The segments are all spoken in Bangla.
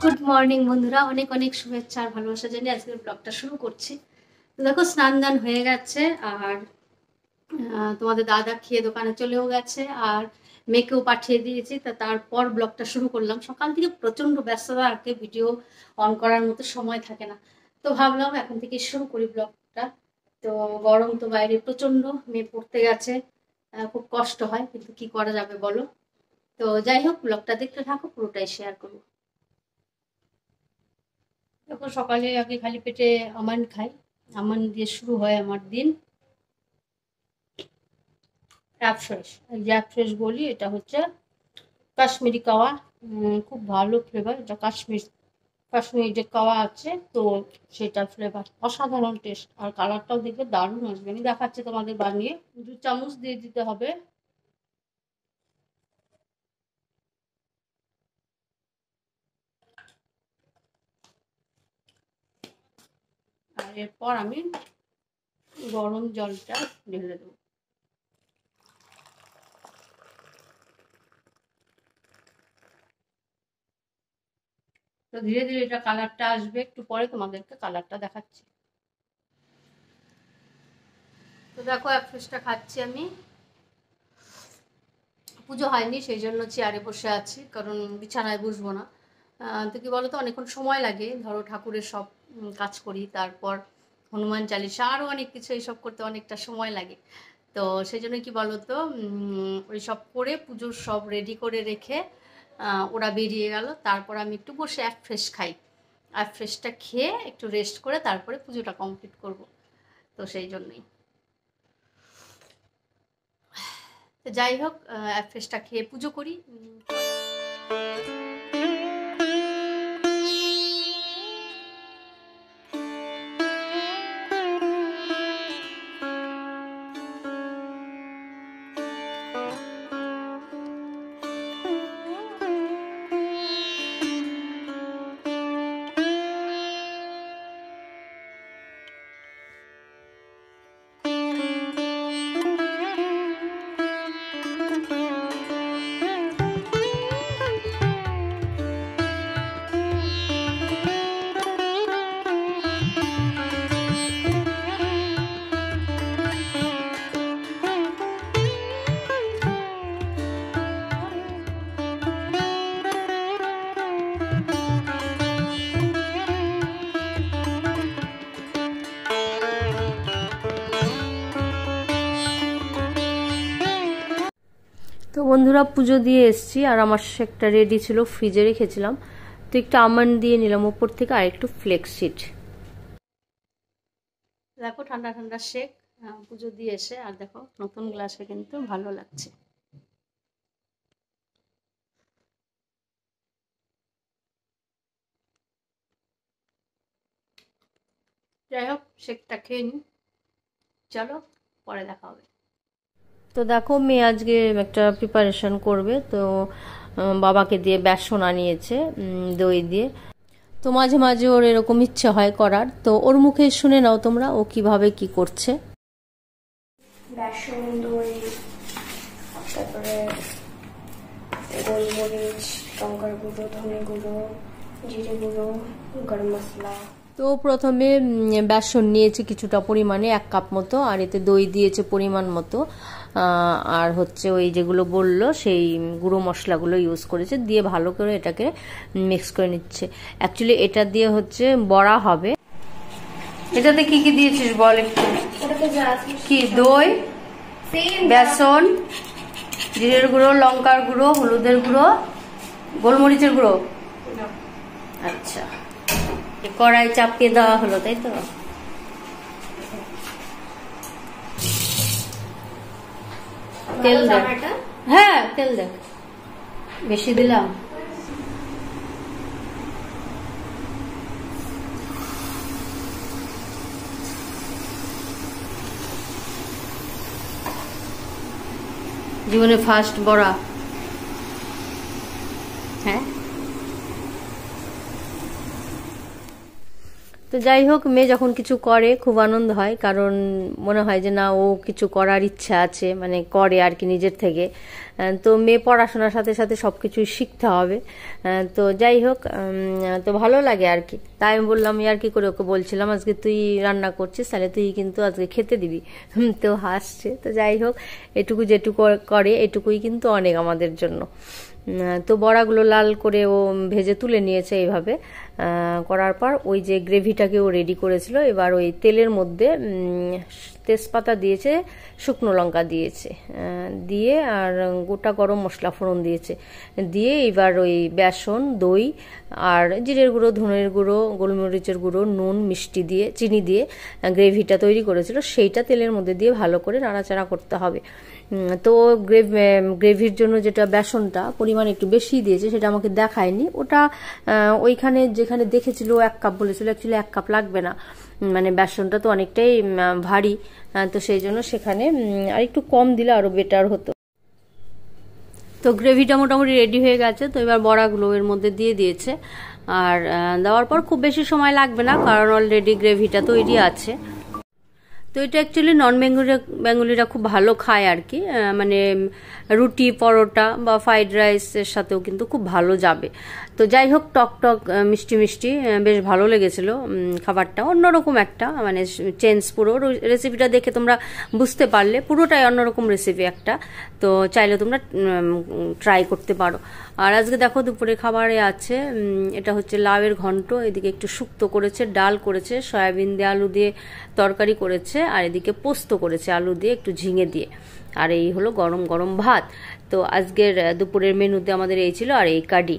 গুড মর্নিং বন্ধুরা, অনেক অনেক শুভেচ্ছা আর ভালোবাসা জানিয়ে আজকের ব্লগটা শুরু করছি। তো দেখো, স্নান দান হয়ে গেছে আর তোমাদের দাদা খেয়ে দোকানে চলেও গেছে আর মেয়েকেও পাঠিয়ে দিয়েছি। তা তারপর ব্লগটা শুরু করলাম। সকাল থেকে প্রচণ্ড ব্যস্ততা, আর কি ভিডিও অন করার মতো সময় থাকে না, তো ভাবলাম এখন থেকে শুরু করি ব্লগটা। তো গরম তো বাইরে প্রচণ্ড, মেয়ে পড়তে গেছে, খুব কষ্ট হয়, কিন্তু কি করা যাবে বলো। তো যাই হোক, ব্লগটা দেখতে থাকো, পুরোটাই শেয়ার করবো। দেখো, সকালে আগে খালি পেটে আমন্ড খাই, আমন্ড দিয়ে শুরু হয় আমার দিন। অ্যাপফ্রেশ, এই যে অ্যাপফ্রেশ বলি, এটা হচ্ছে কাশ্মীরি কাওয়া। খুব ভালো ফ্লেভার এটা। কাশ্মীরি যে কাওয়া আছে, তো সেটার ফ্লেভার অসাধারণ টেস্ট, আর কালারটাও দেখবে দারুণ আসবে। আমি দেখাচ্ছি তোমাদের বানিয়ে। 2 চামচ দিয়ে দিতে হবে। আর এরপর আমি গরম জলটা ঢেলে দেবো। তো ধীরে ধীরে এটা কালারটা আসবে, একটু পরে তোমাদেরকে কালারটা দেখাচ্ছি। তো দেখো, অ্যাপফ্রেশটা খাচ্ছি আমি। পুজো হয়নি, সেই জন্য চেয়ারে বসে আছি, কারণ বিছানায় বসবো না। তো কি বলতো, অনেকক্ষণ সময় লাগে। ধরো ঠাকুরের সব কাজ করি, তারপর হনুমান চালিশা, আরও অনেক কিছু, এইসব করতে অনেকটা সময় লাগে। তো সেই জন্য কি বলতো, ওই সব করে পুজোর সব রেডি করে রেখে ওরা বেরিয়ে গেল, তারপর আমি একটু বসে অ্যাপফ্রেশ খাই। অ্যাপফ্রেশটা খেয়ে একটু রেস্ট করে তারপরে পুজোটা কমপ্লিট করব। তো সেই জন্যই। তো যাই হোক, অ্যাপফ্রেশটা খেয়ে পুজো করি। তো বন্ধুরা, পুজো দিয়ে এসছি আর আমার শেকটা রেডি ছিল, ফ্রিজে রেখেছিলাম। তো একটু আমন্ড দিয়ে নিলাম ওপর থেকে, আর একটু ফ্লেক্সিড। দেখো, ঠান্ডা ঠান্ডা শেক পুজো দিয়ে এসে, আর দেখো নতুন গ্লাসে কিন্তু ভালো লাগছে। যাই হোক, শেকটা খেয়ে নিই, চলো পরে দেখা হবে। তো দেখো, মেয়ে আজকে একটা প্রিপারেশন করবে, তো বাবাকে দিয়ে বেসন আনিয়েছে দই দিয়ে। তো মাঝে মাঝে ওর এরকম ইচ্ছে হয় করার, তো ওর মুখে শুনে নাও তোমরা ও কিভাবে কি করছে। বেসন, দই, তারপরে গোলমরিচ, লঙ্কার গুঁড়ো, ধনে গুঁড়ো, জিরে গুঁড়ো, গরম মশলা। তো প্রথমে বেসন নিয়েছে কিছুটা পরিমাণে, 1 কাপ মতো, আর এতে দই দিয়েছে পরিমাণ মতো, আর হচ্ছে ওই যেগুলো বললো সেই গুঁড়ো মশলাগুলো ইউজ করেছে, দিয়ে ভালো করে এটাকে মিক্স করে নিচ্ছে। অ্যাকচুয়ালি এটা দিয়ে হচ্ছে বড়া হবে। এটাতে কি কি দিয়েছিস বল একটু। কি? দই, বেসন, জিরের গুঁড়ো, লঙ্কার গুঁড়ো, হলুদের গুঁড়ো, গোলমরিচের গুঁড়ো। আচ্ছা, কড়াই চাপিয়ে দেওয়া হলো, তাই তো? তেল দেখ। হ্যাঁ, তেল দেখ, বেশি দিলাম। জীবনে ফার্স্ট বড়া। হ্যাঁ, তো যাই হোক, মেয়ে যখন কিছু করে খুব আনন্দ হয়, কারণ মনে হয় যে না, ও কিছু করার ইচ্ছা আছে, মানে করে আর কি নিজের থেকে। তো মেয়ে পড়াশোনার সাথে সাথে সব কিছুই শিখতে হবে। তো যাই হোক, তো ভালো লাগে আর কি। তাই আমি বললাম, আর কি করে ওকে বলছিলাম, আজকে তুই রান্না করছিস, তাহলে তুই কিন্তু আজকে খেতে দিবি। তো হাসছে। তো যাই হোক, এটুকু যেটুকু করে এটুকুই কিন্তু অনেক আমাদের জন্য। তো বড়াগুলো লাল করে ও ভেজে তুলে নিয়েছে এইভাবে। করার পর ওই যে গ্রেভিটাকে ও রেডি করেছিল, এবার ওই তেলের মধ্যে তেজপাতা দিয়েছে, শুকনো লঙ্কা দিয়েছে, দিয়ে আর গোটা গরম মশলা ফোড়ন দিয়েছে, দিয়ে এবার ওই বেসন, দই আর জিরের গুঁড়ো, ধনের গুঁড়ো, গোলমরিচের গুঁড়ো, নুন, মিষ্টি দিয়ে, চিনি দিয়ে গ্রেভিটা তৈরি করেছিল, সেইটা তেলের মধ্যে দিয়ে ভালো করে নাড়াচাড়া করতে হবে। তো গ্রেভির জন্য যেটা বেসনটা পরিমাণ একটু বেশি দিয়েছে, সেটা আমাকে দেখায়নি। ওটা ওইখানে যেখানে দেখেছিল 1 কাপ বলেছিল, অ্যাকচুয়ালি 1 কাপ লাগবে না, মানে বেসনটা তো অনেকটাই ভারী, তো সেই জন্য সেখানে আর একটু কম দিলে আরো বেটার হতো। তো গ্রেভিটা মোটামুটি রেডি হয়ে গেছে। তো এবার বড়াগুলো এর মধ্যে দিয়ে দিয়েছে, আর দেওয়ার পর খুব বেশি সময় লাগবে না, কারণ অলরেডি গ্রেভিটা তৈরি আছে। তো এটা অ্যাকচুয়ালি নন বেঙ্গলিরা খুব ভালো খায় আর কি, মানে রুটি, পরোটা বা ফ্রাইড রাইসের সাথেও কিন্তু খুব ভালো যাবে। তো যাই হোক, টক টক মিষ্টি মিষ্টি বেশ ভালো লেগেছিল খাবারটা, অন্যরকম একটা মানে চেঞ্জ। পুরো রেসিপিটা দেখে তোমরা বুঝতে পারলে পুরোটাই অন্যরকম রেসিপি একটা। তো চাইলে তোমরা ট্রাই করতে পারো। আর আজকে দেখো দুপুরে খাবারে আছে, এটা হচ্ছে লাউয়ের ঘন্ট, এদিকে একটু শুক্তো করেছে, ডাল করেছে, সয়াবিন দিয়ে আলু দিয়ে তরকারি করেছে, আর এদিকে পোস্ত করেছে আলু দিয়ে, একটু ঝিঙে দিয়ে, আর এই হলো গরম গরম ভাত। তো আজকের দুপুরের মেনুতে আমাদের এই ছিল, আর এই কাডি।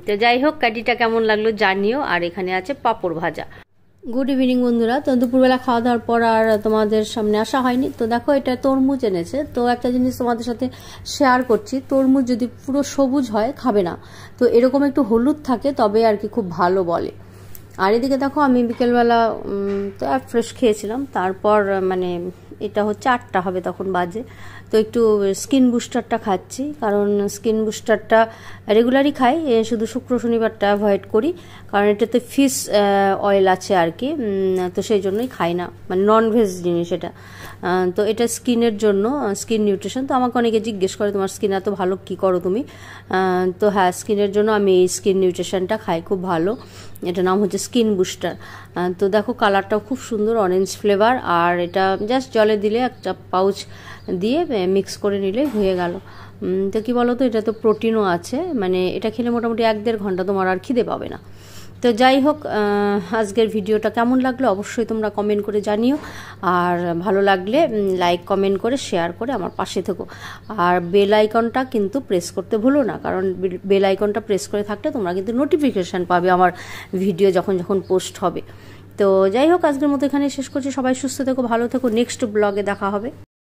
তো যাই হোক, কাডিটা কেমন লাগলো জানিও। আর এখানে আছে পাঁপড় ভাজা। গুড ইভিনিং বন্ধুরা। তো দুপুরবেলা খাওয়া দাওয়ার পর আর তোমাদের সামনে আসা হয়নি। তো দেখো, এটা তরমুজ এনেছে। তো একটা জিনিস তোমাদের সাথে শেয়ার করছি, তরমুজ যদি পুরো সবুজ হয় খাবে না, তো এরকম একটু হলুদ থাকে তবে আর কি খুব ভালো বলে। আর এদিকে দেখো, আমি বিকেলবেলা তো ফ্রেশ খেয়েছিলাম, তারপর মানে এটা হচ্ছে 8টা হবে তখন বাজে। তো একটু স্কিন বুস্টারটা খাচ্ছি, কারণ স্কিন বুস্টারটা রেগুলারই খাই, শুধু শুক্র শনিবারটা অ্যাভয়েড করি, কারণ এটাতে ফিশ অয়েল আছে আর কি, তো সেই জন্যই খাই না, মানে ননভেজ জিনিস এটা। তো এটা স্কিনের জন্য, স্কিন নিউট্রিশন। তো আমাকে অনেকে জিজ্ঞেস করে, তোমার স্কিন এত ভালো কী করো তুমি? তো হ্যাঁ, স্কিনের জন্য আমি এই স্কিন নিউট্রিশনটা খাই, খুব ভালো। এটার নাম হচ্ছে স্কিন বুস্টার। তো দেখো, কালারটাও খুব সুন্দর, অরেঞ্জ ফ্লেভার। আর এটা জাস্ট জলে দিলে একটা পাউচ দিয়ে মিক্স করে নিলে হয়ে গেল। তো কি বলো তো, এটা তো প্রোটিনও আছে, মানে এটা খেলে মোটামুটি 1-1.5 ঘন্টা তোমার আর খিদে পাবে না। তো যাই হোক, আজকের ভিডিওটা কেমন লাগলো অবশ্যই তোমরা কমেন্ট করে জানিও, আর ভালো লাগলে লাইক, কমেন্ট করে, শেয়ার করে আমার পাশে থেকো। আর বেল আইকনটা কিন্তু প্রেস করতে ভুলো না, কারণ বেল আইকনটা প্রেস করে থাকলে তোমরা কিন্তু নোটিফিকেশান পাবে আমার ভিডিও যখন পোস্ট হবে। তো যাই হোক, আজকের মতো এখানে শেষ করছি। সবাই সুস্থ থেকো, ভালো থেকো, নেক্সট ব্লগে দেখা হবে।